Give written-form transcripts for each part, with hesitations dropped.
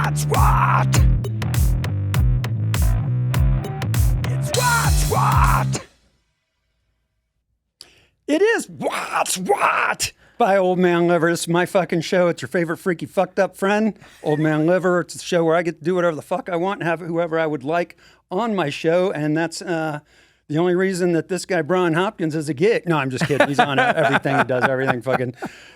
what's what? It's what's what? It is what's what? By Old Man Liver. This is my fucking show. It's your favorite freaky fucked up friend, Old Man Liver. It's a show where I get to do whatever the fuck I want and have whoever I would like on my show. And that's the only reason that this guy, Bryan Hopkins, is a gig. No, I'm just kidding. He's on everything. He does everything fucking.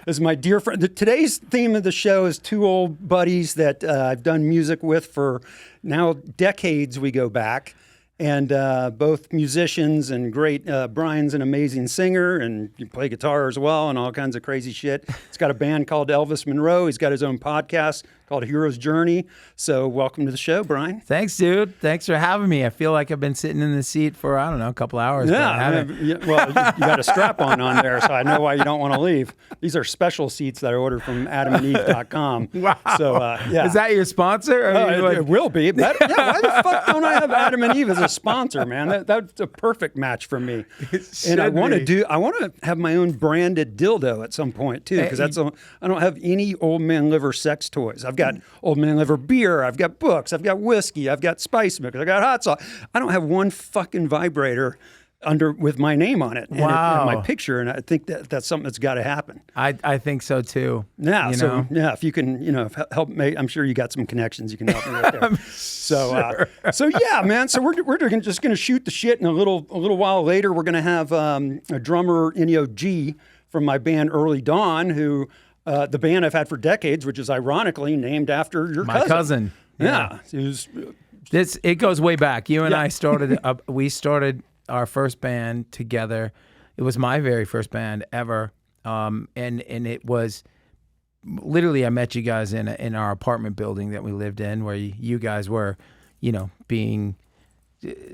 This is my dear friend. Today's theme of the show is two old buddies that I've done music with for now decades. We go back. And both musicians and great. Bryan's an amazing singer and you play guitar as well and all kinds of crazy shit. He's got a band called Elvis Monroe. He's got his own podcast called Hero's Journey. So welcome to the show, Bryan. Thanks, dude. Thanks for having me. I feel like I've been sitting in the seat for, I don't know, a couple hours. Yeah, well, you got a strap-on there, so I know why you don't want to leave. These are special seats that I ordered from adamandeve.com. Wow. So, yeah. Is that your sponsor? It will be. Why the fuck don't I have Adam and Eve as a sponsor, man? That's a perfect match for me. And I want to have my own branded dildo at some point, too, because I don't have any Old Man Liver sex toys. I've got Old Man Liver beer, I've got books, I've got whiskey, I've got spice mix, I've got hot sauce. I don't have one fucking vibrator with my name on it and my picture, and I think that's something that's got to happen. I think so too. Yeah, if you can, help me, I'm sure you got some connections you can help me with there. So yeah, man. So we're just gonna shoot the shit, and a little while later we're gonna have a drummer, Inyo G, from my band Early Dawn, who. The band I've had for decades, which is ironically named after your cousin. My cousin. Yeah. It goes way back. You and I started, we started our first band together. It was my very first band ever. And it was literally, I met you guys in our apartment building that we lived in, where you guys were, being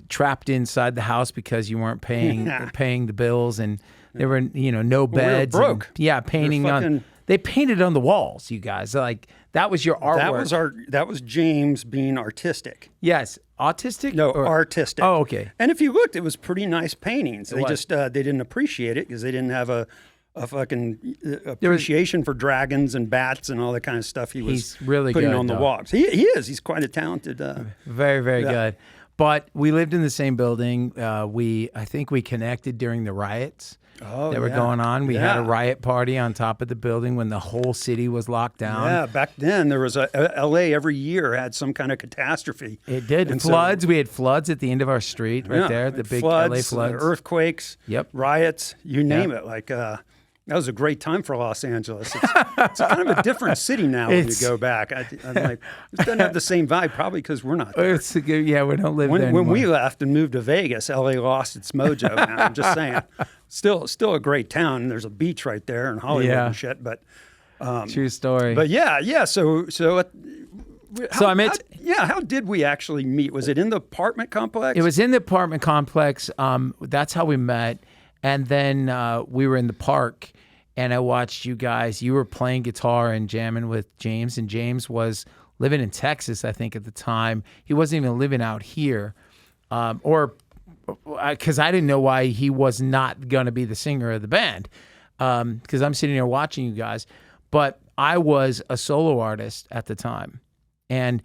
trapped inside the house because you weren't paying the bills, and there were, no beds. We were broke. Painting on. They painted on the walls, you guys. Like, that was your artwork. That was James being artistic. Yes. Autistic? No, artistic. Oh, okay. And if you looked, it was pretty nice paintings. They they didn't appreciate it because they didn't have a fucking appreciation for dragons and bats and all that kind of stuff he's really putting good, on the walls. He is. He's quite a talented. Very, very good. But we lived in the same building. I think we connected during the riots. That were going on. We had a riot party on top of the building when the whole city was locked down. Yeah, back then there was L.A. every year had some kind of catastrophe. It did. And floods. We had floods at the end of our street right there. The big L.A. floods. Earthquakes. Yep. Riots. You name it. Like that was a great time for Los Angeles. It's kind of a different city now when you go back. I'm like, it doesn't have the same vibe, probably because we're not there. We don't live there anymore. When we left and moved to Vegas, L.A. lost its mojo, man. I'm just saying. Still a great town. There's a beach right there in Hollywood and shit. But true story. But yeah. So how did we actually meet? Was it in the apartment complex? It was in the apartment complex. That's how we met. And then we were in the park, and I watched you guys. You were playing guitar and jamming with James, and James was living in Texas, I think, at the time. He wasn't even living out here, because I didn't know why he was not going to be the singer of the band, because I'm sitting here watching you guys. But I was a solo artist at the time, and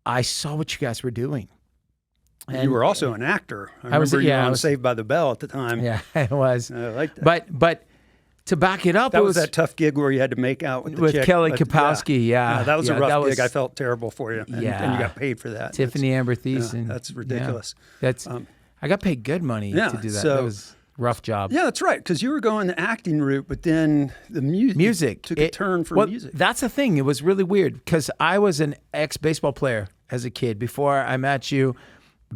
I saw what you guys were doing. And you were also an actor. I remember you were on Saved by the Bell at the time. Yeah, it was. I like that. But to back it up, it was that tough gig where you had to make out with the chick. Kelly Kapowski. Yeah, that was a rough gig. I felt terrible for you. And you got paid for that. Tiffany Amber Thies. That's ridiculous. I got paid good money to do that. So, that was a rough job. Yeah, that's right. Because you were going the acting route, but then the music took a turn for music. That's the thing. It was really weird because I was an ex-baseball player as a kid. Before I met you,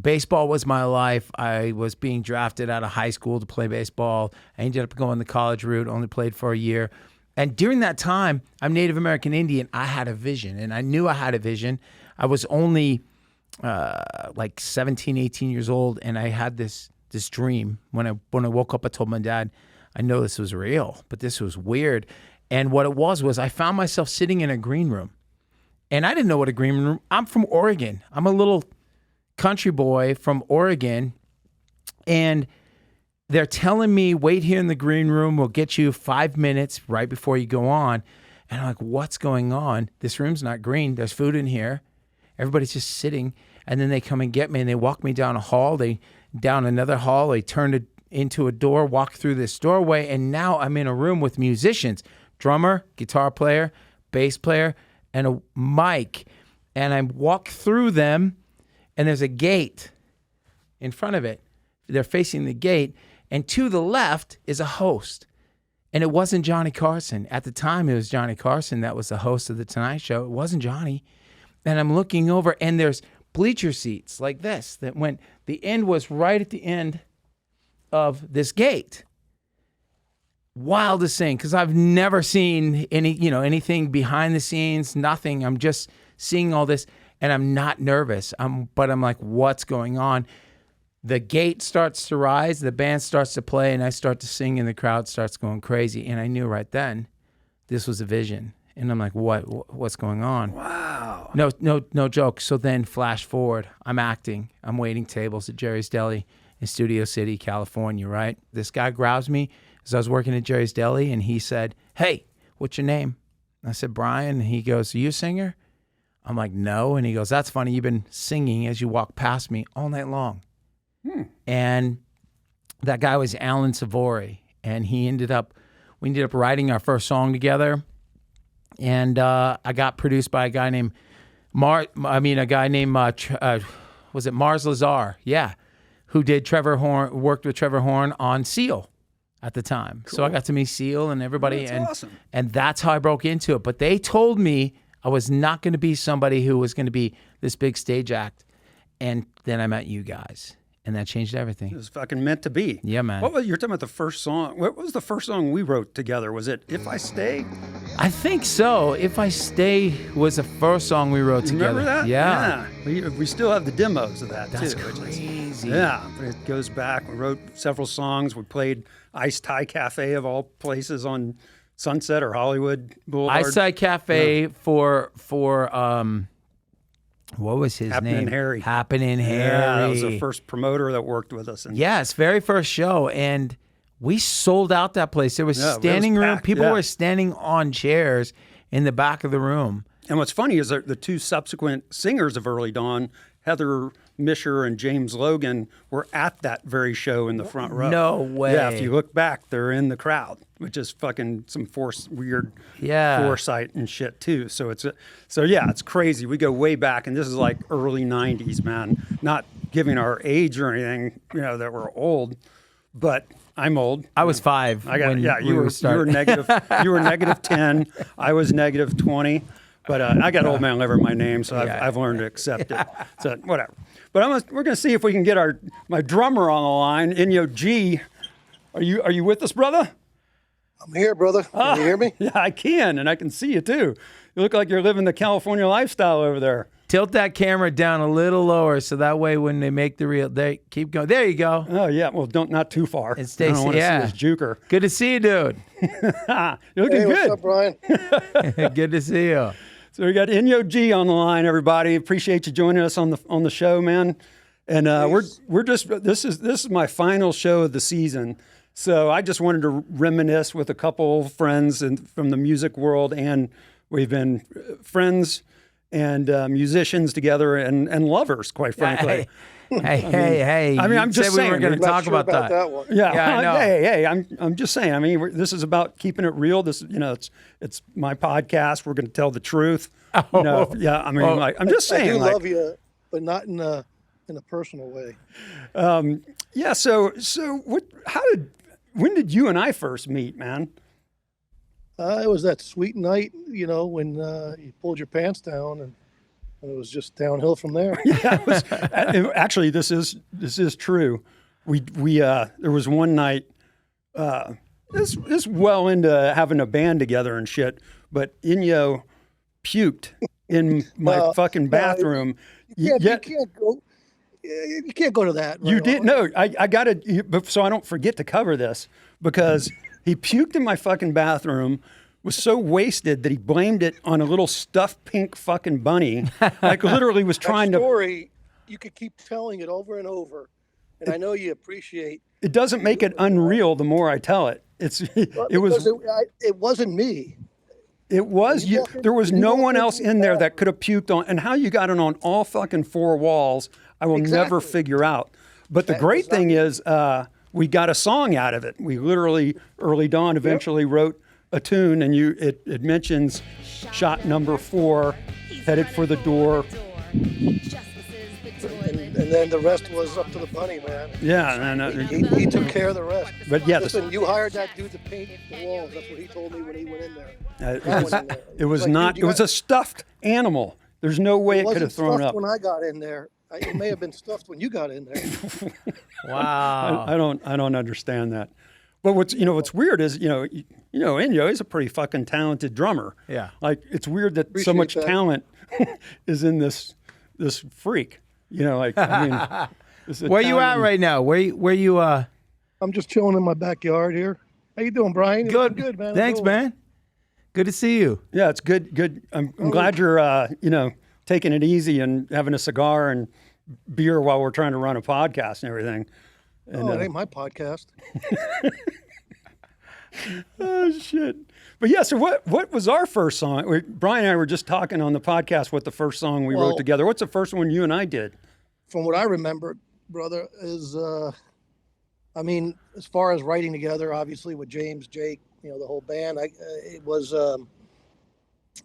baseball was my life. I was being drafted out of high school to play baseball. I ended up going the college route, only played for a year. And during that time, I'm Native American Indian. I had a vision, and I knew I had a vision. I was only like 17, 18 years old, and I had this dream. When I woke up, I told my dad, I know this was real, but this was weird. And what it was I found myself sitting in a green room. And I didn't know what a green room. I'm from Oregon. I'm a little country boy from Oregon, and they're telling me, wait here in the green room, we'll get you 5 minutes right before you go on. And I'm like, what's going on? This room's not green. There's food in here. Everybody's just sitting. And then they come and get me, and they walk me down a hall. Down another hall. They turned it into a door, walked through this doorway, and now I'm in a room with musicians, drummer, guitar player, bass player, and a mic. And I walk through them, and there's a gate in front of it. They're facing the gate, and to the left is a host. And it wasn't Johnny Carson. At the time, it was Johnny Carson that was the host of The Tonight Show. It wasn't Johnny. And I'm looking over, and there's bleacher seats like this that went, the end was right at the end of this gate. Wildest thing, because I've never seen anything behind the scenes, nothing. I'm just seeing all this, and I'm not nervous. But I'm like, what's going on? The gate starts to rise, the band starts to play, and I start to sing, and the crowd starts going crazy. And I knew right then this was a vision. And I'm like, what's going on? Wow. No joke. So then flash forward, I'm acting. I'm waiting tables at Jerry's Deli in Studio City, California, right? This guy grabs me as I was working at Jerry's Deli, and he said, hey, what's your name? I said, Bryan. And he goes, are you a singer? I'm like, no. And he goes, that's funny. You've been singing as you walk past me all night long. And that guy was Alan Savory, and we ended up writing our first song together. And I got produced by a guy named was it Mars Lazar? Yeah, who did worked with Trevor Horn on Seal at the time. Cool. So I got to meet Seal and everybody, that's awesome. And that's how I broke into it. But they told me I was not going to be somebody who was going to be this big stage act. And then I met you guys. And that changed everything. It was fucking meant to be. Yeah, man. You're talking about the first song. What was the first song we wrote together? Was it If I Stay? I think so. If I Stay was the first song we wrote together. Remember that? Yeah. We still have the demos of that, That's too. crazy. Yeah, but it goes back. We wrote several songs. We played Ice Thai Cafe of all places on Sunset or Hollywood Boulevard. Ice Thai Cafe for what was his name? Harry. Happening Harry. Yeah, that was the first promoter that worked with us. And yes, very first show. And we sold out that place. There was standing room. Packed, People were standing on chairs in the back of the room. And what's funny is that the two subsequent singers of Early Dawn, Heather Misher and James Logan, were at that very show in the front row. No way. Yeah, if you look back, they're in the crowd, which is fucking some weird foresight and shit too. So it's crazy. We go way back, and this is like early '90s, man. Not giving our age or anything, that we're old, but I'm old. I was 5. You were negative. You were -10. I was -20. But I got Old Man Liver in my name, so I've learned to accept it. So whatever. But we're going to see if we can get my drummer on the line, Inyo G. Are you with us, brother? I'm here, brother. Can you hear me? Yeah, I can, and I can see you too. You look like you're living the California lifestyle over there. Tilt that camera down a little lower, so that way when they make the reel, they keep going. There you go. Oh yeah, well, not too far. It stays. I don't want to see this juker. Good to see you, dude. You're looking good. What's up, Bryan? Good to see you. So we got Inyo G on the line, everybody. Appreciate you joining us on the show, man. And we're just this is my final show of the season. So I just wanted to reminisce with a couple friends from the music world, and we've been friends and musicians together and lovers, quite frankly. Hey. I mean, I'm just saying we were going to talk about that. One. Yeah, I know. Hey, I'm just saying. I mean, this is about keeping it real. This, it's my podcast. We're going to tell the truth. I'm just saying. I do love you, but not in a personal way. So when did you and I first meet, man? It was that sweet night, when you pulled your pants down, and it was just downhill from there. Yeah, actually, this is true. We there was one night. This well into having a band together and shit, but Inyo puked in my fucking bathroom. You can't go. You can't go to that. You did no. I got it. So I don't forget to cover this, because he puked in my fucking bathroom. Was so wasted that he blamed it on a little stuffed pink fucking bunny. Like literally was trying that story, you could keep telling it over and over, and I know you appreciate. It doesn't make it unreal the more I tell it. It wasn't me. It was you. There was no one else in there that could have puked on. And how you got it on all fucking four walls, I will never figure out. But the great thing is, we got a song out of it. We literally, early dawn, eventually wrote a tune, and it mentions shot number 4, headed for the door. And then the rest was up to the bunny, man. Yeah, and he took care of the rest. But yeah, listen, you hired that dude to paint the walls. That's what he told me when he went in there. It was like, not. dude, It was a stuffed animal. There's no way it could have thrown stuffed up. When I got in there, it may have been stuffed when you got in there. Wow. I don't understand that. But what's weird is Ennio is a pretty fucking talented drummer. Yeah. Like it's weird that so Appreciate much that. talent is in this freak. Where you at right now? Where you I'm just chilling in my backyard here. How you doing, Bryan? Good. Good, man. Thanks, man. Good to see you. Yeah, it's good. I'm glad you're taking it easy and having a cigar and beer while we're trying to run a podcast and everything. And, it ain't my podcast. Oh shit! But yeah, so what was our first song? Bryan and I were just talking on the podcast what the first song we wrote together. What's the first one you and I did? From what I remember, brother, is as far as writing together, obviously with James, Jake, the whole band. It was.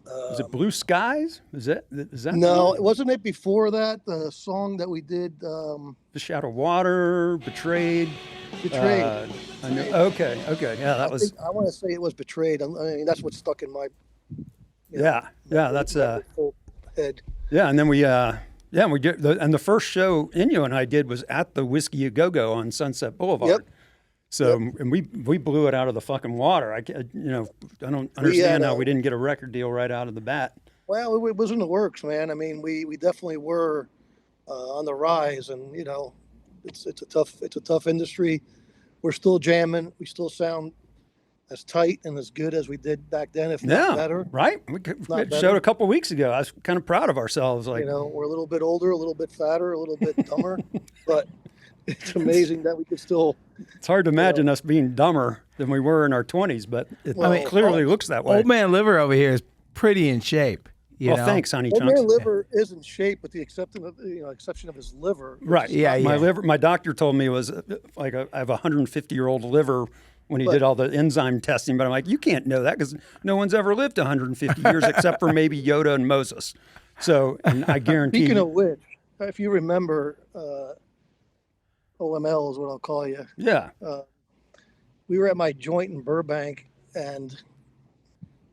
Was it Blue Skies? Is that No, wasn't it before that? The song that we did. Fish Out of Water, Betrayed. Betrayed. I know. Okay. Yeah, that was. I want to say it was Betrayed. I mean, that's what's stuck in my. That's full head. Yeah, and then we did, and the first show Inyo and I did was at the Whiskey A Go Go on Sunset Boulevard. Yep. So and we blew it out of the fucking water. I don't understand how we didn't get a record deal right out of the bat. Well, it was in the works, man. I mean, we definitely were on the rise, and it's a tough industry. We're still jamming. We still sound as tight and as good as we did back then, if not better. Right? We showed a couple weeks ago. I was kind of proud of ourselves. Like we're a little bit older, a little bit fatter, a little bit dumber, but it's amazing that we could still. It's hard to imagine us being dumber than we were in our 20s, but it clearly looks that way. Old man Liver over here is pretty in shape. You know? Thanks, honey. Old man Liver is in shape, with the exception of his liver. Right. Yeah. My liver. My doctor told me it was like I have a 150-year-old liver when he did all the enzyme testing, but I'm like, you can't know that because no one's ever lived 150 years except for maybe Yoda and Moses. So, and I guarantee. Speaking of which, if you remember. OML is what I'll call you. Yeah. We were at my joint in Burbank, and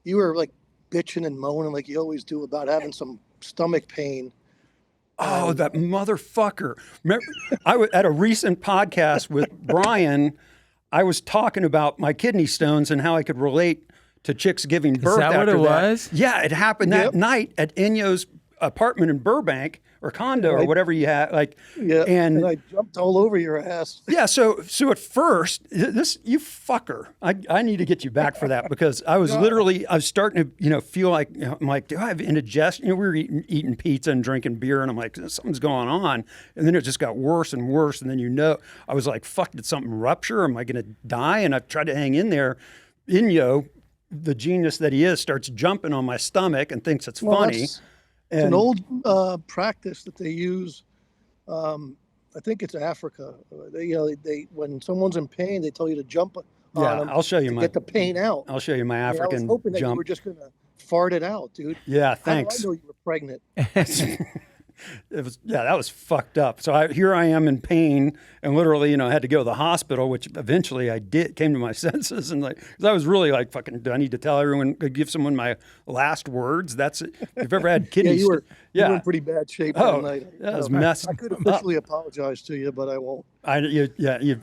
you were like bitching and moaning like you always do about having some stomach pain. Oh, that motherfucker. Remember, I was at a recent podcast with Bryan. I was talking about my kidney stones and how I could relate to chicks giving birth. Is that after what it was? Yeah, it happened that night at Ennio's apartment in Burbank. Or condo or whatever you had, and I jumped all over your ass. Yeah, so at first, you fucker, I need to get you back for that because I was starting to feel like I'm like, do I have indigestion? We were eating pizza and drinking beer, and I'm like, something's going on, and then it just got worse and worse, and then I was like, fuck, did something rupture? Am I gonna die? And I tried to hang in there. Inyo, the genius that he is, starts jumping on my stomach and thinks it's funny. It's an old practice that they use. I think it's Africa. They when someone's in pain, they tell you to jump on them. I'll show you get the pain out. I'll show you my African I was hoping that jump. you were just gonna fart it out, dude. Yeah, thanks. How do I know you were pregnant? That was fucked up. So here I am in pain and literally, I had to go to the hospital, which eventually I came to my senses. And cause I was really like, fucking, do I need to tell everyone, give someone my last words? That's it. If you've ever had kidney you were in pretty bad shape that night. That was messed up. I could officially apologize to you, but I won't.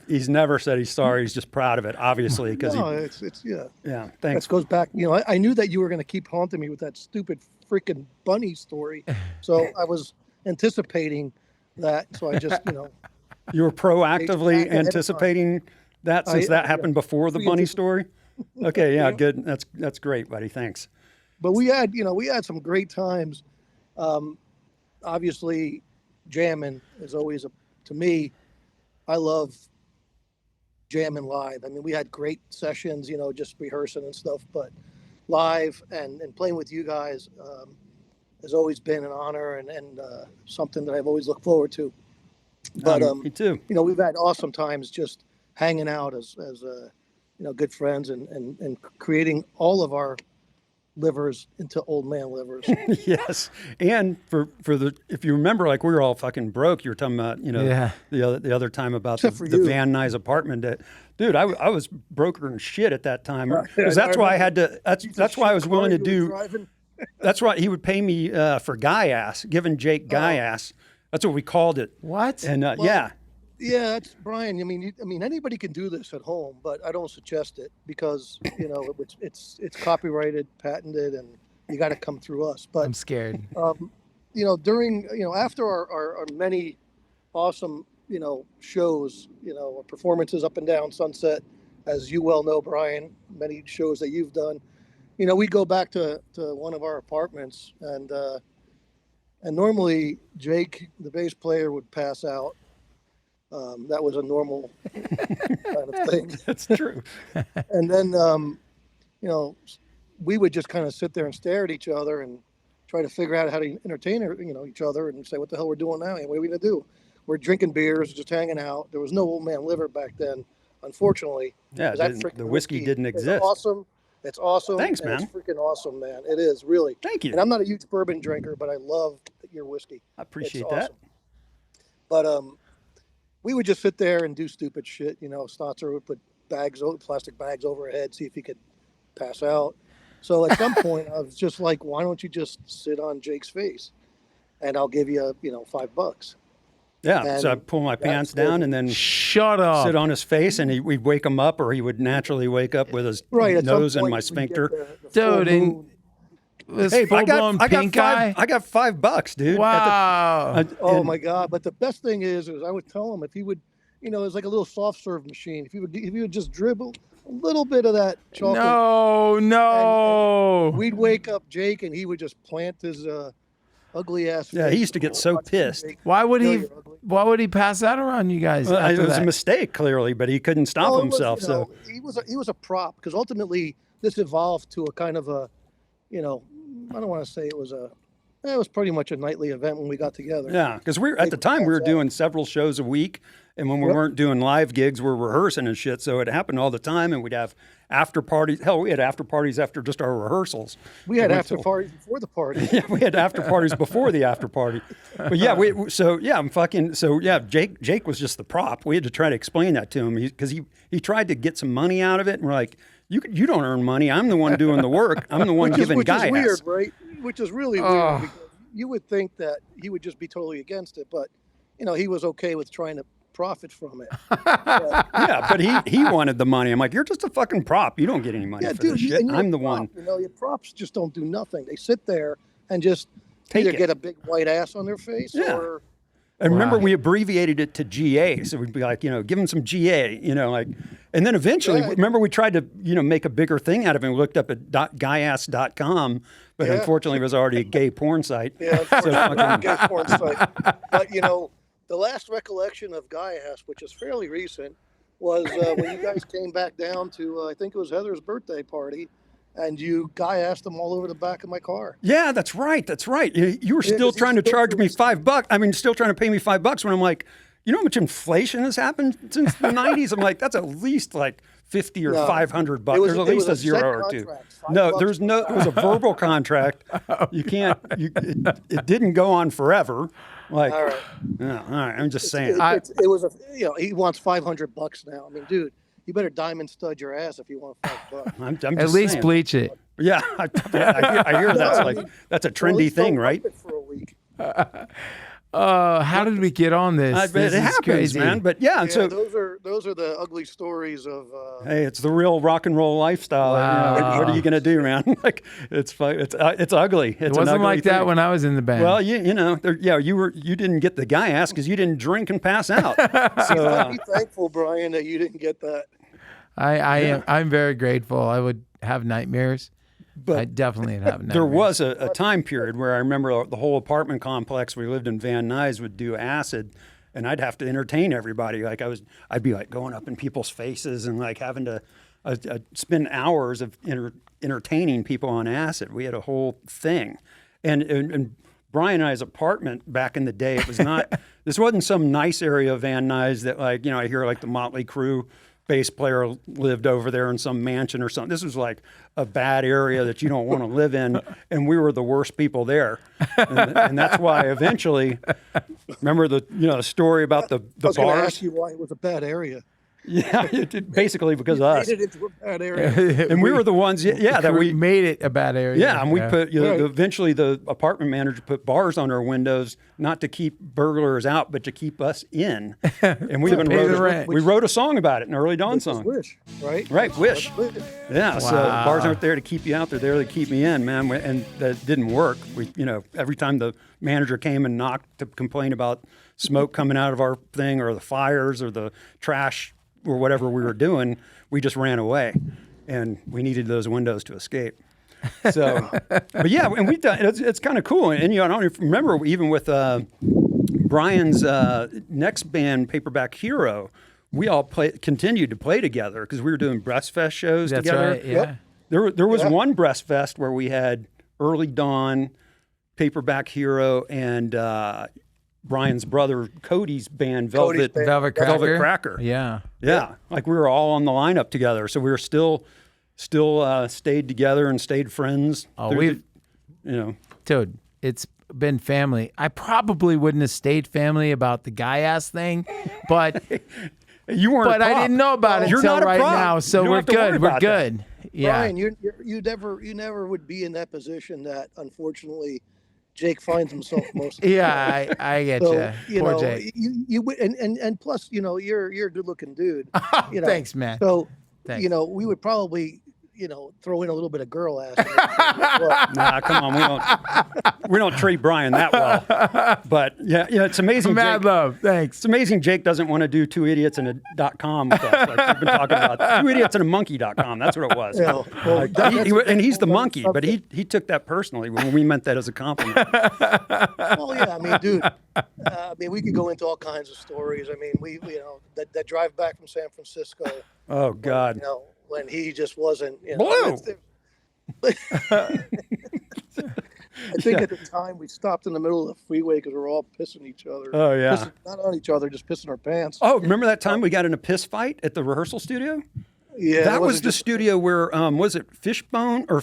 He's never said he's sorry. He's just proud of it, obviously. Yeah, thanks. That goes back, I knew that you were going to keep haunting me with that stupid freaking bunny story. So I was anticipating that, so I just you were proactively anticipating that since that happened before the bunny story. Okay, good. That's great, buddy. Thanks. But we had some great times. Obviously, jamming is always to me. I love jamming live. I mean, we had great sessions, just rehearsing and stuff. But live and playing with you guys has always been an honor and something that I've always looked forward to. But Me too. you know, we've had awesome times just hanging out as you know, good friends and creating all of our livers into old man livers. Yes, and for the if you remember, like we were all fucking broke. You were talking about, you know, the other time about the Van Nuys apartment. That, dude, I was broker and shit at that time because that's why I had to. That's why I was willing to do. That's why he would pay me for guy ass, giving Jake guy ass. That's what we called it. What? And Well, yeah. Yeah, that's Bryan. I mean, anybody can do this at home, but I don't suggest it because you know it's copyrighted, patented, and you got to come through us. But I'm scared. You know, after our many awesome shows, performances up and down Sunset, as you well know, Bryan, many shows that you've done. You know, we go back to one of our apartments, and normally Jake, the bass player, would pass out. That was a normal kind of thing. That's true. And then, we would just kind of sit there and stare at each other and try to figure out how to entertain, each other and say, what the hell we're doing now? And what are we going to do? We're drinking beers, just hanging out. There was no old man liver back then, unfortunately. Yeah, the whiskey didn't exist. It's awesome. It's awesome. Thanks, man. It's freaking awesome, man. It is, really. Thank you. And I'm not a huge bourbon drinker, but I love your whiskey. I appreciate It's that. awesome. But we would just sit there and do stupid shit. Stotzer would put plastic bags over her head, see if he could pass out. So at some point, I was just like, why don't you just sit on Jake's face, and I'll give you, $5. Yeah, And so I'd pull my pants down and then Shut up. sit on his face, and we'd wake him up, or he would naturally wake up with his Right, at some nose in point, my we get sphincter. the full Dude, and moon. this Hey, I full-blown got pink eye. $5. I got $5, dude. Wow. Oh my God! But the best thing is I would tell him if he would, it's like a little soft serve machine. If he would just dribble a little bit of that chocolate, No. we'd wake up Jake and he would just plant his ugly ass. Yeah, he used to get so pissed. Why would No, he? you're ugly. Why would he pass that around you guys? It after was that? a mistake, clearly, but he couldn't stop Well, it was, himself. So he was a prop because ultimately this evolved to a kind of a, I don't want to say it was pretty much a nightly event when we got together. yeah, because at the time we were doing several shows a week, and when we weren't doing live gigs, we were rehearsing and shit. So it happened all the time, and we'd have after parties. Hell, we had after parties after just our rehearsals. We had after parties before the party. Yeah, we had after parties before the after party. But yeah, Jake was just the prop. We had to try to explain that to him because he tried to get some money out of it, and we're like, you don't earn money. I'm the one doing the work. I'm the one giving which guy is weird, ass. right? Which is really weird because you would think that he would just be totally against it, but he was okay with trying to profit from it. Yeah, but he wanted the money. I'm like, you're just a fucking prop. You don't get any money for this shit. and you're I'm a the prop, one. Your props just don't do nothing. They sit there and just Take either it. get a big white ass on their face Yeah. or And remember, Right. we abbreviated it to GA, so we'd be like, give him some GA, and then eventually, Yeah. remember, we tried to, make a bigger thing out of it. We looked up at guyass.com, but Yeah. unfortunately, it was already a gay porn site. Yeah, So unfortunately, fucking- gay porn site. But the last recollection of Guy Ass, which is fairly recent, was when you guys came back down to I think it was Heather's birthday party, and you Guy asked them all over the back of my car. Yeah, that's right. That's right. You were still 'cause trying to he's still charge me doing- $5. I mean, still trying to pay me $5 when I'm like, you know how much inflation has happened since the 90s? I'm like, that's at least like 50 or No. $500. It was- There's at it least was a a set zero or two. contract, No, $5 there's no. It was a verbal contract. You can't. It didn't go on forever. Like, All right. yeah, all right. I'm just saying. It was he wants $500 now. I mean, dude, you better diamond stud your ass if you want $5. I'm At just least saying. bleach it. Yeah, I hear that's a Or at trendy least thing, don't right? wipe it for a week. How did we get on this? I bet This it is happens, crazy. man. But yeah, and Yeah, so those are the ugly stories of. hey, it's the real rock and roll lifestyle. Wow. What are you gonna do, man? Like, it's ugly. It's It an wasn't ugly like that thing. when I was in the band. Well, you didn't get the guy ass because you didn't drink and pass out. So Be thankful, Bryan, that you didn't get that. I'm very grateful. I would have nightmares. But I definitely would have nightmares. there was a time period where I remember the whole apartment complex we lived in Van Nuys would do acid, and I'd have to entertain everybody. Like I'd be like going up in people's faces and like having to I'd spend hours of entertaining people on acid. We had a whole thing, and Bryan and I's apartment back in the day, it was not. This wasn't some nice area of Van Nuys that, like, I hear like the Motley Crue bass player lived over there in some mansion or something. This was like a bad area that you don't want to live in, and we were the worst people there. And that's why eventually, remember the story about the I was going to bars? ask you why it was a bad area. Yeah, basically because of us. Made it into a bad area. And we were the ones, that we made it a bad area. Yeah, and we put Right. eventually the apartment manager put bars on our windows, not to keep burglars out, but to keep us in. And we even pay the rent. wrote a song about it, an early dawn Which is song. Wish, right? Right, Wish. That's Wish. Yeah, so bars aren't there to keep you out; they're there to keep me in, man. And that didn't work. We, every time the manager came and knocked to complain about smoke coming out of our thing, or the fires, or the trash, or whatever we were doing, we just ran away, and we needed those windows to escape. So, but yeah, and we've done. It's kind of cool, and I don't even remember, even with Bryan's next band, Paperback Hero, we all continued to play together because we were doing Breastfest shows That's together. right. Yeah. Yep. There was one Breastfest where we had Early Dawn, Paperback Hero, and Bryan's brother Cody's band, Cody's band. Velvet Cracker. Velvet Cracker. Yeah. Yeah, like we were all on the lineup together, so we were still stayed together and stayed friends. Oh, Dude, it's been family. I probably wouldn't have stayed family about the guy ass thing, but you weren't. but I didn't know about it You're until not a right prop. now. So You don't we're have to worry good. We're about that. good. Yeah. Bryan, you never would be in that position that, unfortunately, Jake finds himself most of the time. Yeah, I get So, you. Poor know, Jake. you would- and plus, you're a good looking dude. Thanks, man. So, Thanks. we would probably, throw in a little bit of girl ass. Nah, come on, we don't treat Bryan that well. But yeah, it's amazing. Mad Jake, love. Thanks. it's amazing Jake doesn't want to do Two Idiots and a .com with us. Like we've been talking about Two Idiots and a Monkey.com. That's what it was. Well, And he's the monkey, but he took that personally when we meant that as a compliment. well, yeah, I mean, dude. We could go into all kinds of stories. I mean, we that drive back from San Francisco. Oh God. When he just wasn't. Blue. I think at the time we stopped in the middle of the freeway because we were all pissing each other. Oh, yeah. Not on each other, just pissing our pants. Oh, remember that time we got in a piss fight at the rehearsal studio? Yeah, That it was wasn't the just- studio where was it Fishbone or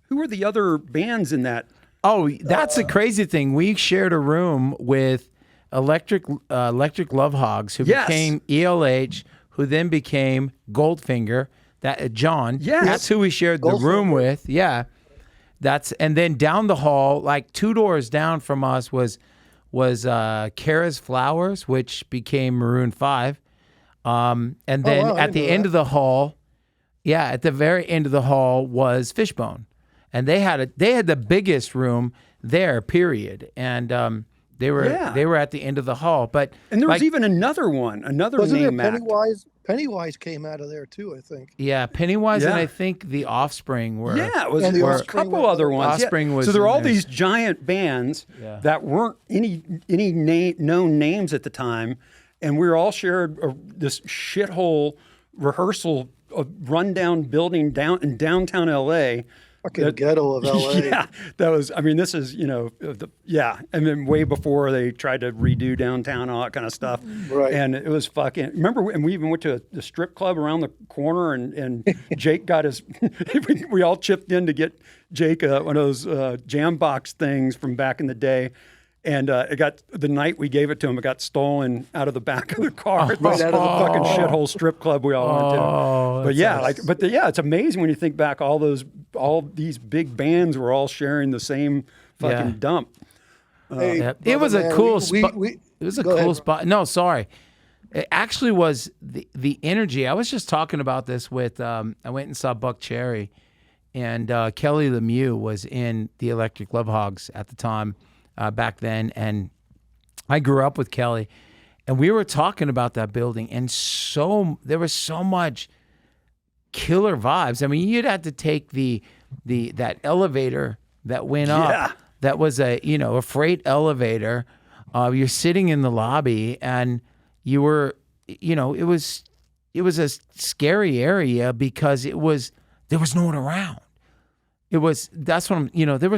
who were the other bands in that? Oh, that's the crazy thing. We shared a room with Electric Love Hogs, who Yes. became ELH, who then became Goldfinger. That John. Yes. That's who we shared the room Goldfinger. with. Yeah. And then down the hall, like 2 doors down from us, was Kara's Flowers, which became Maroon 5. And then wow, I at the didn't know end that. of the hall, at the very end of the hall was Fishbone, and they had the biggest room there, period. And they were at the end of the hall, but And there was like, even another one, another Wasn't there name act. Pennywise? Pennywise came out of there too, I think. Pennywise and Yeah. I think the Offspring were. Yeah, it was And the there was a Offspring couple was- other ones. Offspring was so there were in all there. these giant bands Yeah. that weren't any known names at the time, and we were all shared this shithole rehearsrsal rundown building in downtown LA. Fucking ghetto of LA. Yeah, that was. I mean, this is and then way before they tried to redo downtown and all that kind of stuff. Right. And it was fucking. Remember, and we even went to the strip club around the corner, and Jake got his. we all chipped in to get Jake one of those jam box things from back in the day. And it got the night we gave it to him, it got stolen out of the back of the car at this out of the fucking shithole strip club we all went to. But yeah, it's amazing when you think back. All these big bands were all sharing the same fucking Yeah. dump. Hey, Yeah. It brother, was a man, cool we- spot. we- It was a go cool ahead, bro. spot. No, sorry. It actually was the energy. I was just talking about this with. I went and saw Buck Cherry, and Kelly Lemieux was in the Electric Love Hogs at the time. Back then, and I grew up with Kelly, and we were talking about that building, and there was so much killer vibes. I mean, you'd have to take that elevator that went up. Yeah. That was a freight elevator. You're sitting in the lobby, and you were, it it was a scary area because there was no one around. There was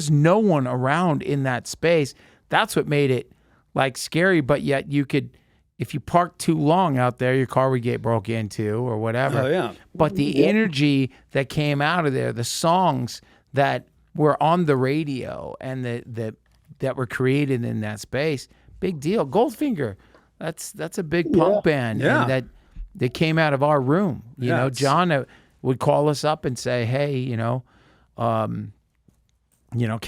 no one around in that space. That's what made it like scary, but yet you could, if you parked too long out there, your car would get broke into or whatever. Oh, yeah. But the energy that came out of there, the songs that were on the radio and that were created in that space, big deal. Goldfinger, that's a big punk band, Yeah. and that came out of our room. You know, John would call us up and say, "Hey, can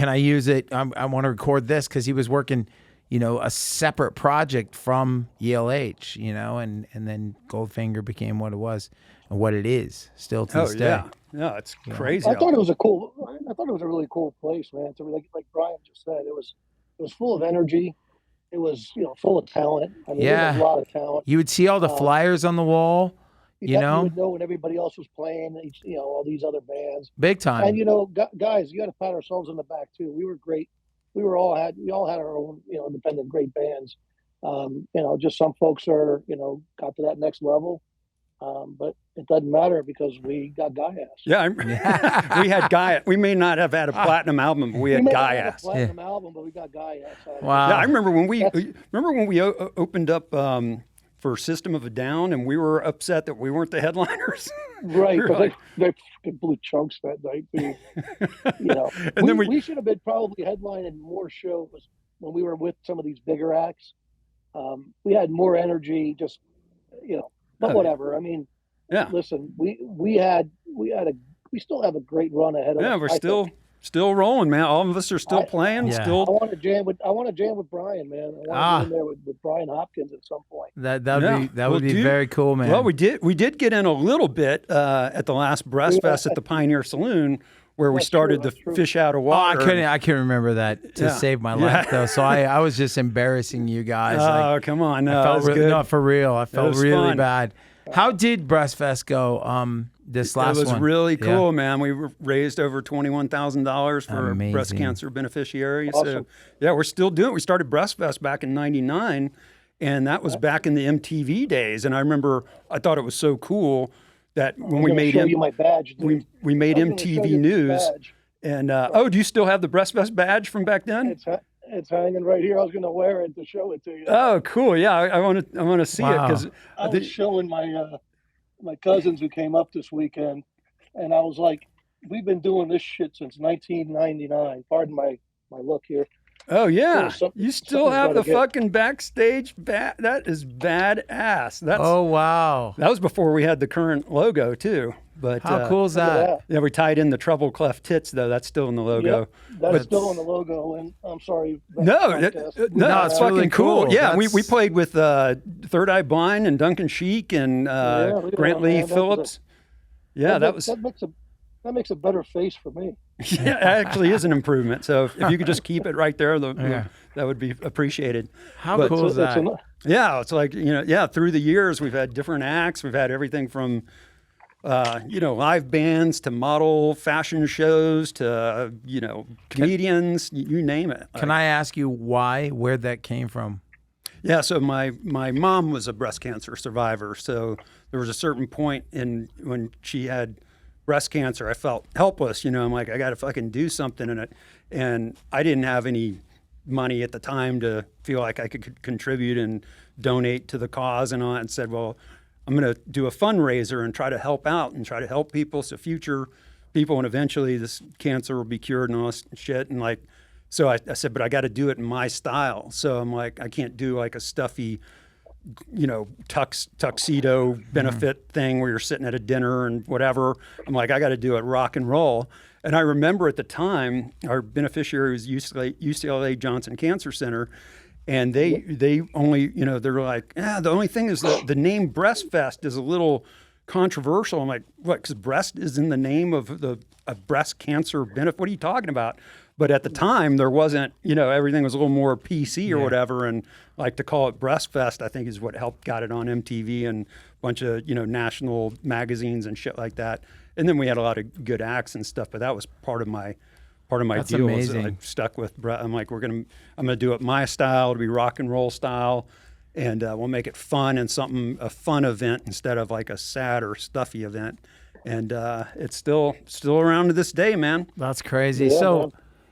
I use it? I want to record this," because he was working, a separate project from ELH, and then Goldfinger became what it was and what it is still to this day. Yeah, it's crazy. I thought it was a really cool place, man. To like Bryan just said, it was full of energy. It was, full of talent. I mean, there was a lot of talent. You would see all the flyers on the wall. You would know when everybody else was playing. All these other bands, big time. And guys, you got to pat ourselves on the back too. We were great. We all had our own, independent great bands. Just some folks are, got to that next level. But it doesn't matter because we got guy ass. Yeah, we had guy. We may not have had a platinum album, but we had guy ass. Platinum album, but we got guy ass. Wow. Yeah, I remember when we opened up for System of a Down, and we were upset that we weren't the headliners. Right, We were because like, they blew chunks that night. Too. And then we should have been probably headlining more shows when we were with some of these bigger acts. We had more energy, just but whatever. I mean, listen, we still have a great run ahead of us. Yeah, we're still rolling, man. All of us are still playing. Yeah. Still, I want to jam with Bryan, man. I want to get in there with Bryan Hopkins at some point. That would be very cool, man. Well, we did get in a little bit at the last Breast Fest at the Pioneer Saloon, where we started the Fish Out of Water. I couldn't remember that to save my life though. So I was just embarrassing you guys. Oh, come on, no, I felt good. No, for real. I felt really fun. bad. How did Breast Fest go? This last one. It was really cool, man. We raised over $21,000 for Amazing. breast cancer beneficiaries. Awesome. So, we're still doing it. We started Breast Fest back in '99, and that was back in the MTV days. And I remember I thought it was so cool that when we made you my badge, dude. we made I'm gonna show MTV you News. this badge. And do you still have the Breast Fest badge from back then? It's hanging right here. I was going to wear it to show it to you. Oh, cool. Yeah, I want to see it because I was showing my cousins who came up this weekend, and I was like, "We've been doing this shit since 1999." Pardon my look here. Oh yeah, Something- you still something's have gotta the get- fucking backstage that is badass. That's wow. That was before we had the current logo too. But How cool is that? Yeah, we tied in the treble cleft tits though. That's still in the logo. Yep, that's still on the logo, and I'm sorry. No, it's it's fucking really cool. cool. Yeah, we That's- played with Third Eye Blind and Duncan Sheik and Grant Lee Phillips. That makes a better face for me. Yeah, it actually is an improvement. So if you could just keep it right there, that would be appreciated. How cool is that? Yeah, it's like, through the years, we've had different acts. We've had everything from, live bands to model fashion shows to, comedians, you name it. Can I ask you where that came from? Yeah, so my mom was a breast cancer survivor. So there was a certain point when she had breast cancer, I felt helpless. I'm like, I got to fucking do something in it. And I didn't have any money at the time to feel like I could contribute and donate to the cause and all that, and said, well, I'm going to do a fundraiser and try to help out and try to help people. So future people, and eventually this cancer will be cured and all this shit. And like, so I said, but I got to do it in my style. So I'm like, I can't do like a stuffy, tuxedo benefit thing where you're sitting at a dinner and whatever. I'm like, I got to do it rock and roll. And I remember at the time, our beneficiary was UCLA Johnson Cancer Center. And they only, they're like, the only thing is the name Breast Fest is a little controversial. I'm like, what? Because breast is in the name of a breast cancer benefit. What are you talking about? But at the time, there wasn't, everything was a little more PC or whatever. And like to call it Breast Fest, I think is what helped got it on MTV and a bunch of, national magazines and shit like that. And then we had a lot of good acts and stuff. But that was part of my That's deal. amazing. I stuck with. I'm like, I'm gonna do it my style. It'll be rock and roll style. and we'll make it fun and a fun event instead of like a sad or stuffy event. And it's still around to this day, man. That's crazy. Yeah, so, man.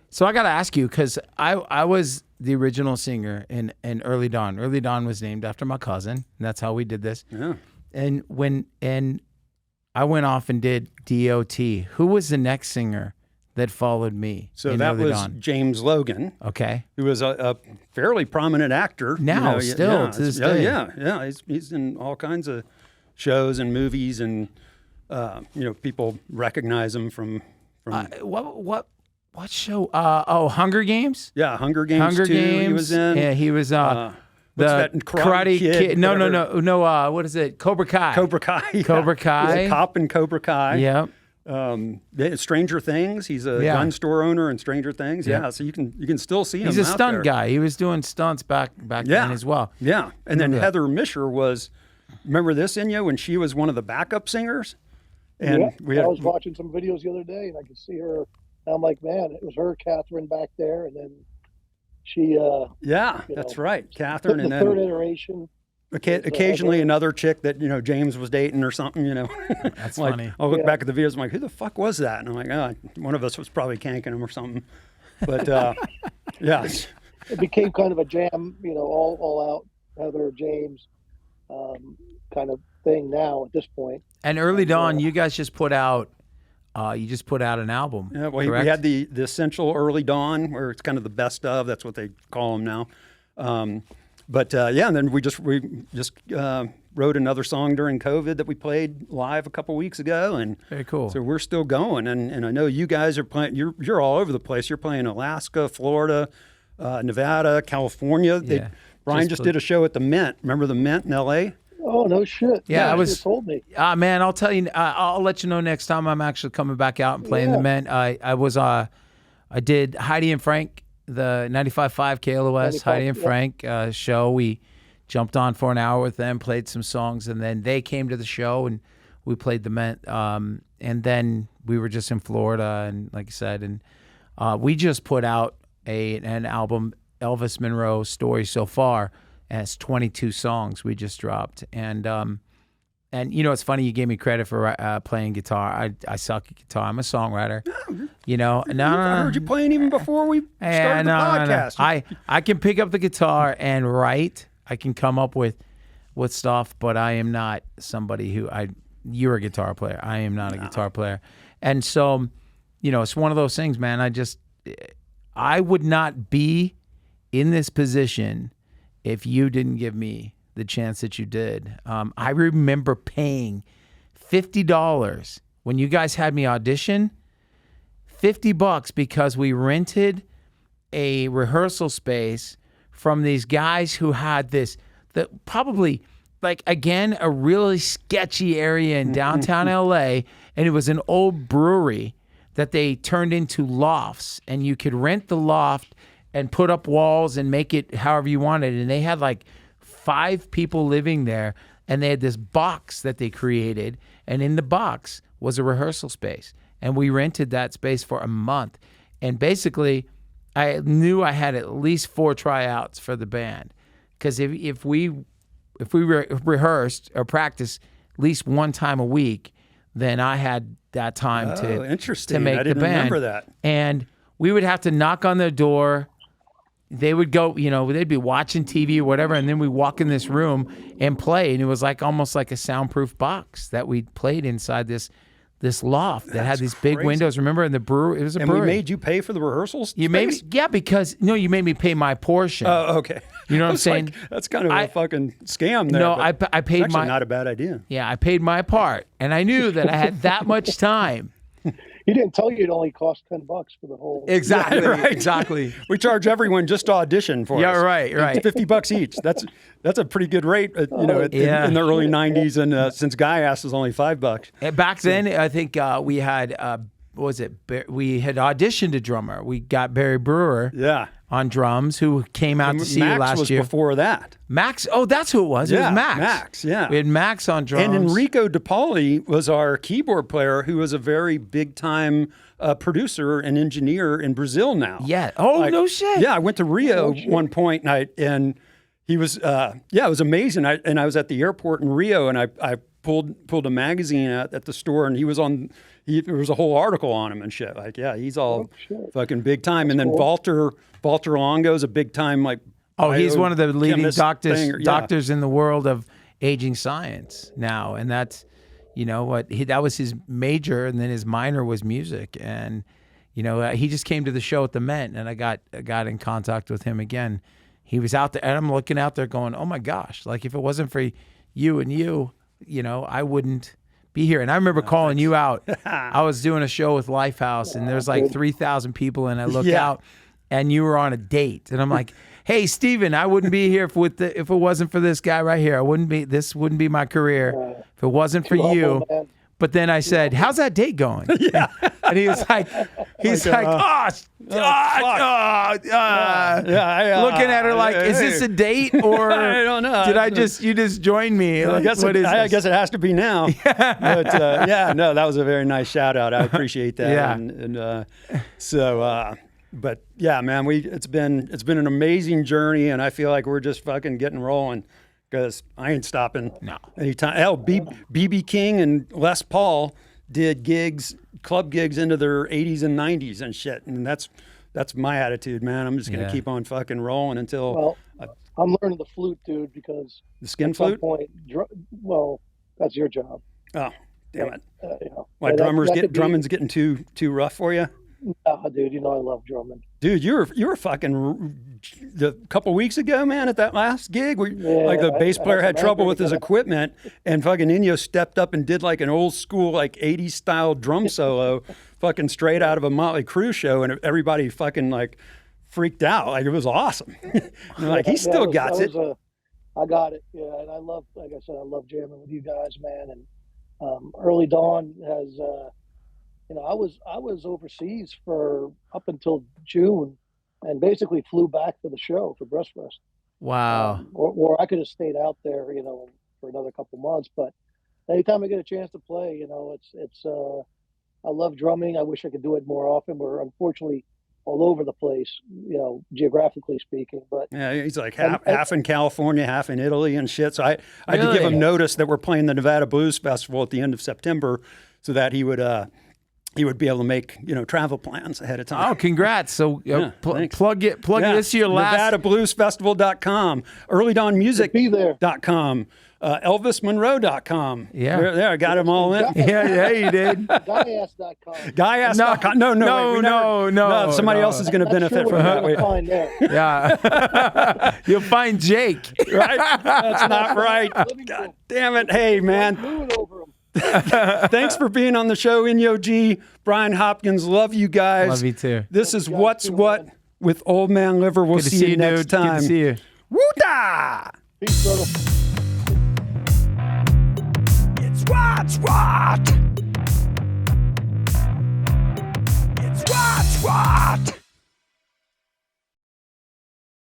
so I got to ask you, because I was the original singer in Early Dawn. Early Dawn was named after my cousin, and that's how we did this. Yeah. And I went off and did DOT. Who was the next singer that followed me? So in that Early was Dawn? James Logan, Okay. who was a fairly prominent actor. Now, still, to this day. Yeah. He's in all kinds of shows and movies, and people recognize him from What show? Hunger Games. Hunger Games. Hunger 2 Games. He was in. Yeah, he was. what's The that, Karate Kid, No. whatever. What is it? Cobra Kai. Cobra Kai. Yeah. Cobra He's Kai. a cop in Cobra Kai. Yep. Stranger Things. He's a Yeah. gun store owner in Stranger Things. Yeah. Yeah. So you can still see him. He's a out stunt there. guy. He was doing stunts back then as well. Yeah. And then Remember that. Heather Misher was. Remember this, Inyo, when she was one of the backup singers? And I was watching some videos the other day, and I could see her. And I'm like, man, it was her, Catherine, back there, and then she. That's right, Catherine, the and third then iteration. occasionally another chick that James was dating or something. That's like, funny. I'll look Yeah. back at the videos. I'm like, who the fuck was that? And I'm like, one of us was probably canking him or something. But yeah, It became kind of a jam, all out Heather James kind of thing now at this point. And Early Dawn, you guys just put out. You just put out an album. yeah. Well, we correct? had the essential Early Dawn, where it's kind of the best of. That's what they call them now. And then we just wrote another song during COVID that we played live a couple weeks ago, and Very cool. so we're still going. And I know you guys are playing. You're all over the place. You're playing Alaska, Florida, Nevada, California. Bryan just did a show at the Mint. Remember the Mint in L.A.? Oh no shit! Yeah, I you was- should've told me. Man, I'll tell you. I'll let you know next time I'm actually coming back out and playing the Mint. I did Heidi and Frank, the 95.5 KLOS 95, Heidi and yeah. Frank show. We jumped on for an hour with them, played some songs, and then they came to the show and we played the Mint. And then we were just in Florida, and like I said, and we just put out an album, Elvis Monroe Story So Far. And it's 22 songs we just dropped. And it's funny, you gave me credit for playing guitar. I suck at guitar. I'm a songwriter. I heard you playing even before we started the podcast. I can pick up the guitar and write. I can come up with stuff, but I am not somebody who you're a guitar player. I am not a guitar player. And so, it's one of those things, man. I would not be in this position if you didn't give me the chance that you did. I remember paying $50 when you guys had me audition, $50 because we rented a rehearsal space from these guys who had probably, like, again, a really sketchy area in downtown LA, and it was an old brewery that they turned into lofts, and you could rent the loft and put up walls and make it however you wanted. And they had like 5 people living there, and they had this box that they created, and in the box was a rehearsal space. And we rented that space for a month. And basically, I knew I had at least 4 tryouts for the band. Because if we rehearsed or practiced at least one time a week, then I had that time interesting. to make I didn't the band. remember that. And we would have to knock on their door. They would go, they'd be watching TV or whatever, and then we walk in this room and play, and it was like almost like a soundproof box that we played inside this loft that had these big crazy. windows. Remember, in the brewery, it was a And brewery. we made you pay for the rehearsals? You made me, space? yeah, because you made me pay my portion. Oh, okay. You know what I'm I was like, saying? that's kind of a fucking scam there. No, but I paid it's actually my. not a bad idea. Yeah, I paid my part, and I knew that I had that much time. He didn't tell you it only cost $10 for the whole. Exactly, Right. exactly. We charge everyone just to audition for Yeah, us. right. It's $50 each. That's a pretty good rate, in the early '90s, and since Guy Ass is only $5. And back then, I think we had we had auditioned a drummer. We got Barry Brewer Yeah. on drums, who came out to see Max you last was year. before that. Max, oh, that's who it was. It Yeah, was Max. Max, yeah. We had Max on drums. And Enrico DePauli was our keyboard player, who was a very big time producer and engineer in Brazil now. Yeah. Oh, no shit. Yeah, I went to Rio one point, and he was, yeah, it was amazing. I was at the airport in Rio, and I pulled a magazine at the store, and he was on. There was a whole article on him and shit. Like, yeah, he's all fucking big time. And then Walter Longo is a big time like. Oh, he's one of the leading doctors Yeah. in the world of aging science now, and that's, you know, what that was his major, and then his minor was music, and you know, he just came to the show at the Met, and I got in contact with him again. He was out there, and I'm looking out there going, oh my gosh, like if it wasn't for you, you know, I wouldn't be here. And I remember calling you out. I was doing a show with Lifehouse, and there's like 3,000 people, and I look out, and you were on a date, and I'm like, hey, Steven, I wouldn't be here if it wasn't for this guy right here. This wouldn't be my career if it wasn't for you. But then I said, how's that date going? Yeah. And he was like, looking at her like, is this a date, or I don't know. You just joined me? I Like, guess I guess it has to be now. But yeah, no, that was a very nice shout out. I appreciate that. Yeah. But yeah, man, it's been an amazing journey, and I feel like we're just fucking getting rolling because I ain't stopping. No. Anytime. BB King and Les Paul did club gigs into their 80s and 90s and shit, and that's my attitude, man. I'm just gonna keep on fucking rolling until. Well, I'm learning the flute, dude, because the skin at some flute. point, that's your job. Oh, damn it! You know, Why drumming's getting too rough for you? Nah, dude, you know I love drumming. Dude, you were fucking a couple weeks ago, man, at that last gig. Like the bass player had trouble with his equipment, and fucking Inyo stepped up and did like an old school like 80s style drum solo, fucking straight out of a Motley Crue show, and everybody fucking like freaked out. Like it was awesome. And like he still got it. I got it. Yeah, and I love, like I said, I love jamming with you guys, man. And Early Dawn has. You know, I was overseas for up until June, and basically flew back for the show for Breastfest. Wow. Or I could have stayed out there, you know, for another couple months. But anytime I get a chance to play, you know, it's I love drumming. I wish I could do it more often. We're unfortunately all over the place, you know, geographically speaking. But yeah, he's like half in California, half in Italy and shit. So I had to give him notice that we're playing the Nevada Blues Festival at the end of September, so that he would be able to make, you know, travel plans ahead of time. Oh, congrats. So plug this to your last. NevadaBluesFestival.com, EarlyDawnMusic.com, ElvisMonroe.com. Yeah. There, I got them all in. Yeah, you did. Guyas.com. Guyas.com. No. Somebody else is going to benefit from that. Yeah. You'll find Jake. Right? That's not right. God damn it. Hey, man. Thanks for being on the show, Inyo G, Bryan Hopkins. Love you guys. Love you too. This is What's What with Old Man Liver. We'll see you next time. Good to see you. Woo-da! Peace, brother. It's What's What. It's What's What.